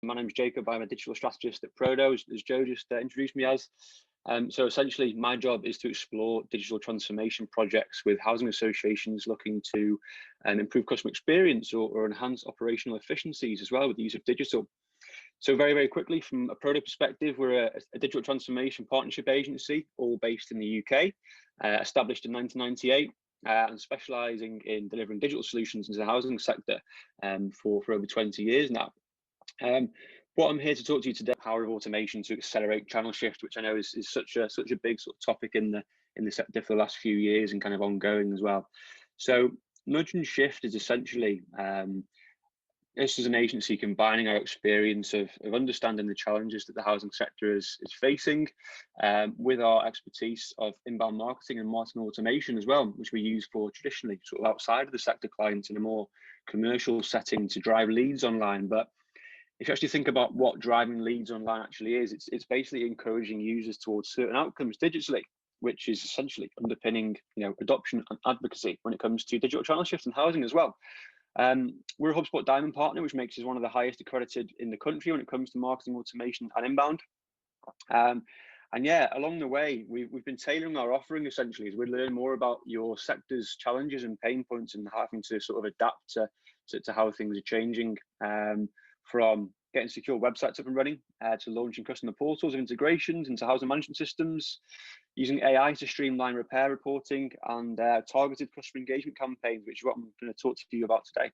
My name's Jacob. I'm a digital strategist at Prodo, as Joe just introduced me as. So essentially, my job is to explore digital transformation projects with housing associations looking to improve customer experience or enhance operational efficiencies as well with the use of digital. So very, very quickly, from a Prodo perspective, we're a digital transformation partnership agency, all based in the UK, established in 1998. And specialising in delivering digital solutions into the housing sector for over 20 years now. What I'm here to talk to you today, power of automation to accelerate channel shift, which I know is such a big sort of topic in the sector for the last few years and kind of ongoing as well. So nudge and shift is essentially this is an agency combining our experience of understanding the challenges that the housing sector is facing with our expertise of inbound marketing and marketing automation as well, which we use for traditionally sort of outside of the sector clients in a more commercial setting to drive leads online. But if you actually think about what driving leads online actually is, it's basically encouraging users towards certain outcomes digitally, which is essentially underpinning adoption and advocacy when it comes to digital channel shift and housing as well. We're a HubSpot Diamond partner, which makes us one of the highest accredited in the country when it comes to marketing automation and inbound. And yeah, along the way, we've been tailoring our offering essentially as we learn more about your sector's challenges and pain points and having to sort of adapt to how things are changing, from getting secure websites up and running to launching customer portals of integrations into housing management systems, using AI to streamline repair reporting and targeted customer engagement campaigns, which is what I'm going to talk to you about today.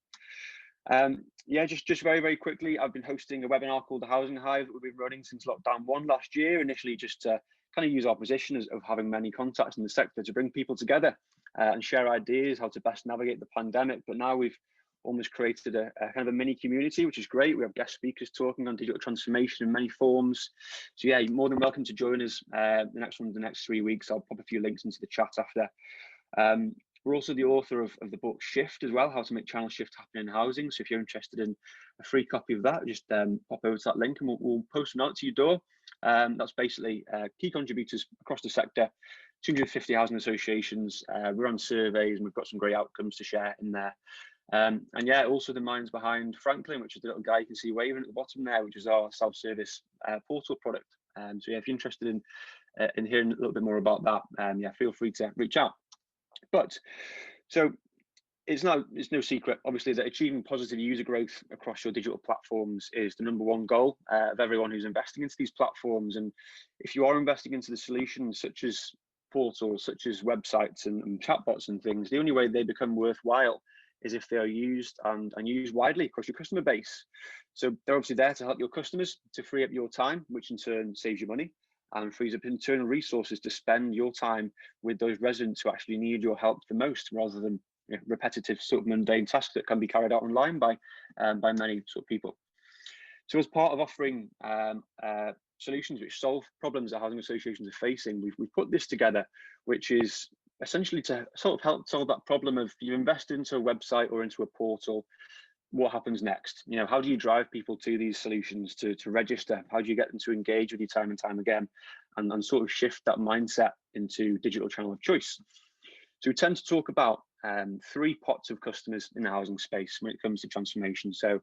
Yeah, just very, very quickly, I've been hosting a webinar called the Housing Hive that we've been running since lockdown 1 last year, initially just to kind of use our position of having many contacts in the sector to bring people together and share ideas how to best navigate the pandemic. But now we've almost created a kind of a mini community, which is great. We have guest speakers talking on digital transformation in many forms. So yeah, you're more than welcome to join us the next 3 weeks. I'll pop a few links into the chat after. We're also the author of the book Shift as well, how to make channel shift happen in housing. So if you're interested in a free copy of that, just pop over to that link and we'll post them out to your door. That's basically key contributors across the sector, 250 housing associations. We're on surveys and we've got some great outcomes to share in there. And yeah, also the minds behind Franklin, which is the little guy you can see waving at the bottom there, which is our self-service portal product. So yeah, if you're interested in hearing a little bit more about that, yeah, feel free to reach out. But so it's no secret, obviously, that achieving positive user growth across your digital platforms is the #1 goal of everyone who's investing into these platforms. And if you are investing into the solutions such as portals, such as websites and chatbots and things, the only way they become worthwhile is if they are used and used widely across your customer base. So they're obviously there to help your customers to free up your time, which in turn saves you money and frees up internal resources to spend your time with those residents who actually need your help the most, rather than repetitive sort of mundane tasks that can be carried out online by many sort of people. So as part of offering solutions which solve problems that housing associations are facing, we've put this together, which is essentially to sort of help solve that problem of you invest into a website or into a portal, what happens next? How do you drive people to these solutions to register? How do you get them to engage with you time and time again and sort of shift that mindset into digital channel of choice? So we tend to talk about 3 pots of customers in the housing space when it comes to transformation. So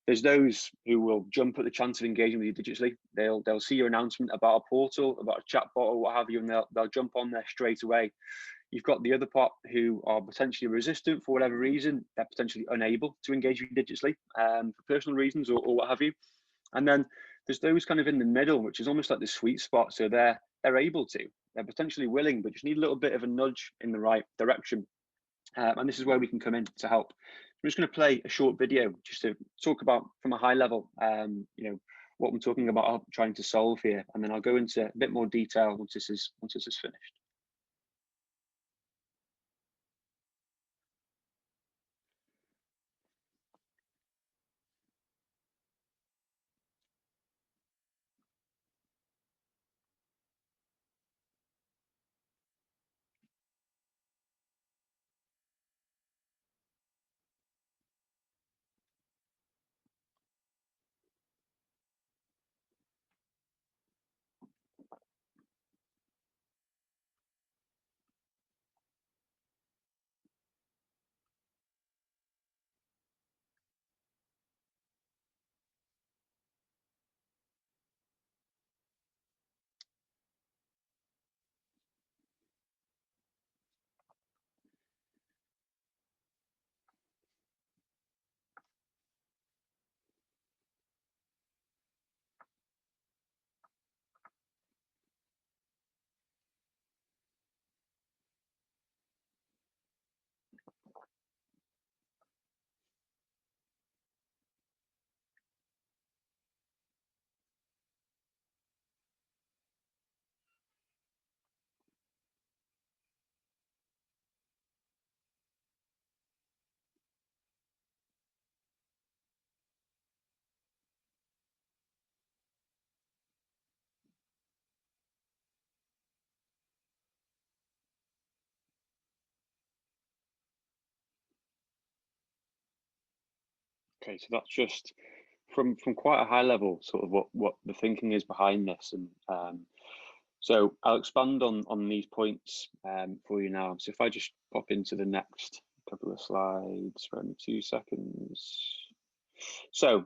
there's those who will jump at the chance of engaging with you digitally. They'll see your announcement about a portal, about a chatbot or what have you, and they'll jump on there straight away. You've got the other pot who are potentially resistant for whatever reason. They're potentially unable to engage with you digitally for personal reasons or what have you. And then there's those kind of in the middle, which is almost like the sweet spot. So they're able to, they're potentially willing, but just need a little bit of a nudge in the right direction. And this is where we can come in to help. I'm just going to play a short video just to talk about from a high level, what I'm talking about trying to solve here, and then I'll go into a bit more detail once this is finished. Okay, so that's just from quite a high level, sort of what the thinking is behind this, and so I'll expand on these points for you now. So if I just pop into the next couple of slides, for 2 seconds. So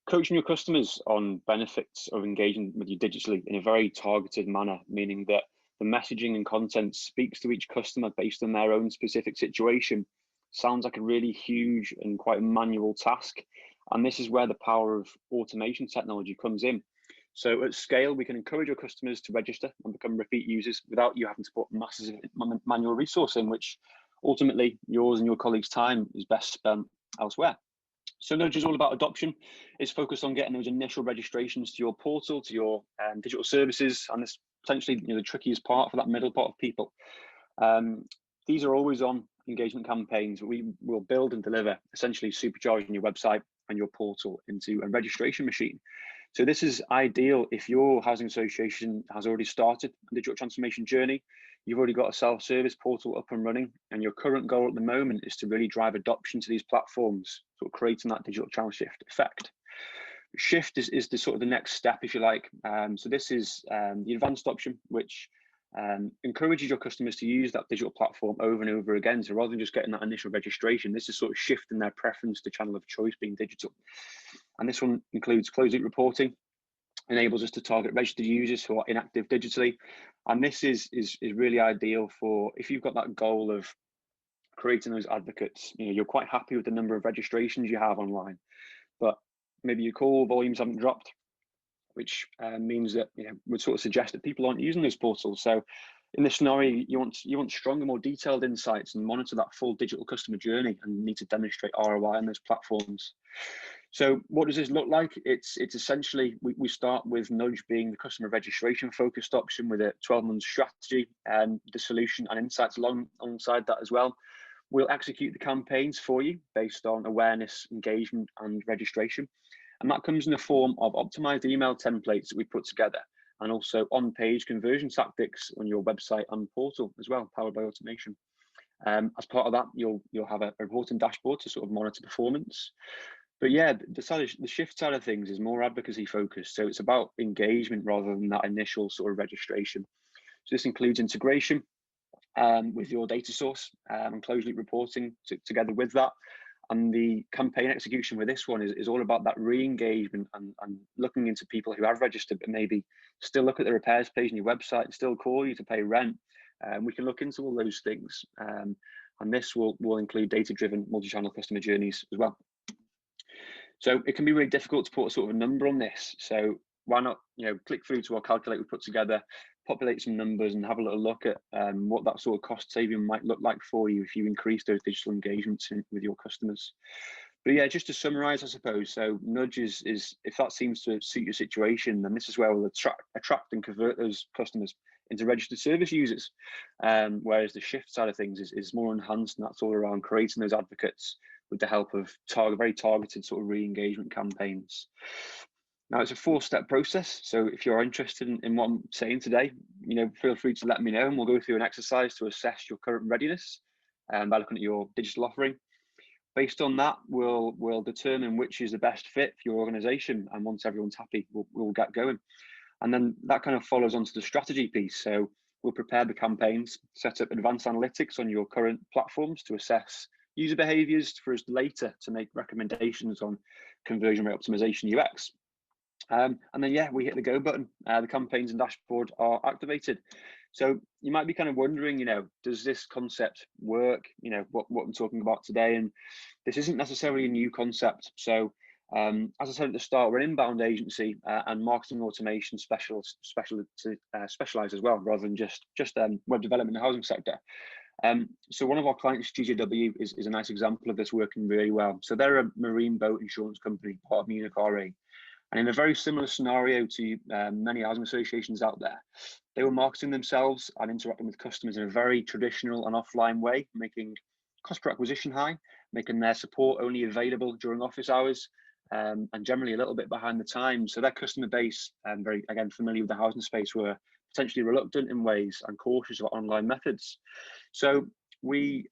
coaching your customers on benefits of engaging with you digitally in a very targeted manner, meaning that the messaging and content speaks to each customer based on their own specific situation, sounds like a really huge and quite a manual task. And this is where the power of automation technology comes in. So at scale, we can encourage our customers to register and become repeat users without you having to put massive manual resource in, which ultimately yours and your colleagues' time is best spent elsewhere. So Nudge is all about adoption. It's focused on getting those initial registrations to your portal, to your digital services, and it's potentially the trickiest part for that middle part of people. These are always on engagement campaigns. We will build and deliver, essentially supercharging your website and your portal into a registration machine. So this is ideal if your housing association has already started a digital transformation journey, you've already got a self-service portal up and running, and your current goal at the moment is to really drive adoption to these platforms, sort of creating that digital channel shift effect. Shift is the sort of the next step, if you like. So this is the advanced option, which encourages your customers to use that digital platform over and over again. So rather than just getting that initial registration, this is sort of shifting their preference to channel of choice being digital. And this one includes closed loop reporting, enables us to target registered users who are inactive digitally. And this is really ideal for if you've got that goal of creating those advocates. You're quite happy with the number of registrations you have online, but maybe your call volumes haven't dropped, which means that would sort of suggest that people aren't using those portals. So in this scenario, you want stronger, more detailed insights and monitor that full digital customer journey, and need to demonstrate ROI on those platforms. So what does this look like? It's essentially, we start with Nudge being the customer registration focused option with a 12-month strategy and the solution and insights alongside that as well. We'll execute the campaigns for you based on awareness, engagement, and registration. And that comes in the form of optimized email templates that we put together, and also on-page conversion tactics on your website and portal as well, powered by automation. As part of that, you'll have a reporting dashboard to sort of monitor performance. But yeah, the shift side of things is more advocacy focused. So it's about engagement rather than that initial sort of registration. So this includes integration with your data source and closed loop reporting together with that. And the campaign execution with this one is all about that re-engagement and looking into people who have registered but maybe still look at the repairs page on your website and still call you to pay rent. We can look into all those things. And this will include data-driven multi-channel customer journeys as well. So it can be really difficult to put a sort of a number on this. So why not, click through to our calculator we put together, populate some numbers, and have a little look at what that sort of cost saving might look like for you if you increase those digital engagements with your customers. But yeah, just to summarize, I suppose, so Nudge is if that seems to suit your situation, then this is where we'll attract and convert those customers into registered service users. Whereas the shift side of things is more enhanced, and that's all around creating those advocates with the help of very targeted sort of re-engagement campaigns. Now, it's a 4-step process. So if you're interested in what I'm saying today, feel free to let me know, and we'll go through an exercise to assess your current readiness by looking at your digital offering. Based on that, we'll determine which is the best fit for your organization. And once everyone's happy, we'll get going. And then that kind of follows onto the strategy piece. So we'll prepare the campaigns, set up advanced analytics on your current platforms to assess user behaviors for us later to make recommendations on conversion rate optimization UX. And then, yeah, we hit the go button. The campaigns and dashboard are activated. So you might be kind of wondering, does this concept work? What I'm talking about today. And this isn't necessarily a new concept. So as I said at the start, we're an inbound agency and marketing automation specialized as well, rather than just web development in the housing sector. So one of our clients, GJW, is a nice example of this working really well. So they're a marine boat insurance company, part of Munich RE. And in a very similar scenario to many housing associations out there, they were marketing themselves and interacting with customers in a very traditional and offline way, making cost per acquisition high, making their support only available during office hours, and generally a little bit behind the times. So their customer base, very, again, familiar with the housing space, were potentially reluctant in ways and cautious about online methods. So we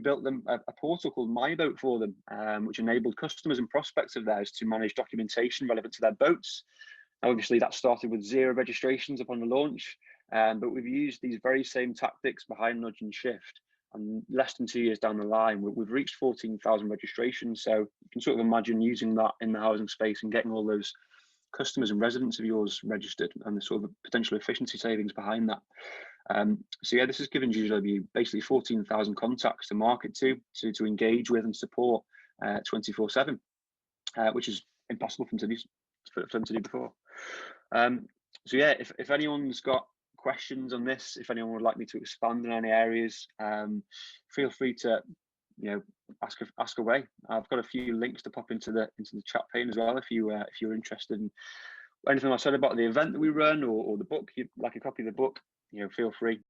built them a portal called My Boat for them, which enabled customers and prospects of theirs to manage documentation relevant to their boats. Now, obviously, that started with 0 registrations upon the launch, but we've used these very same tactics behind Nudge and Shift. And less than 2 years down the line, we've reached 14,000 registrations. So you can sort of imagine using that in the housing space and getting all those customers and residents of yours registered, and the sort of potential efficiency savings behind that. So yeah, this has given GW basically 14,000 contacts to market to engage with and support 24/7, which is impossible for them to do before. So yeah, if anyone's got questions on this, if anyone would like me to expand in any areas, feel free to ask away. I've got a few links to pop into the chat pane as well if you're interested in anything I said about the event that we run or the book. You'd like a copy of the book, feel free.